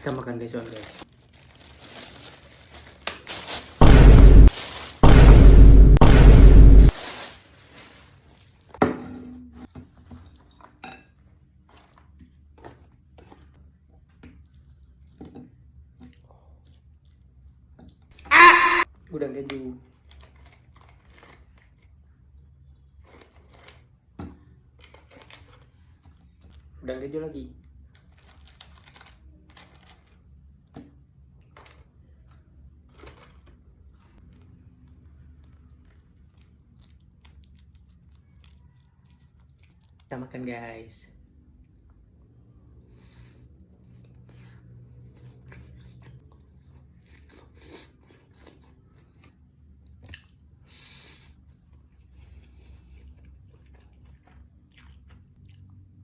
Kita makan guys, guys. Udang keju. Udang keju lagi. Kita makan guys.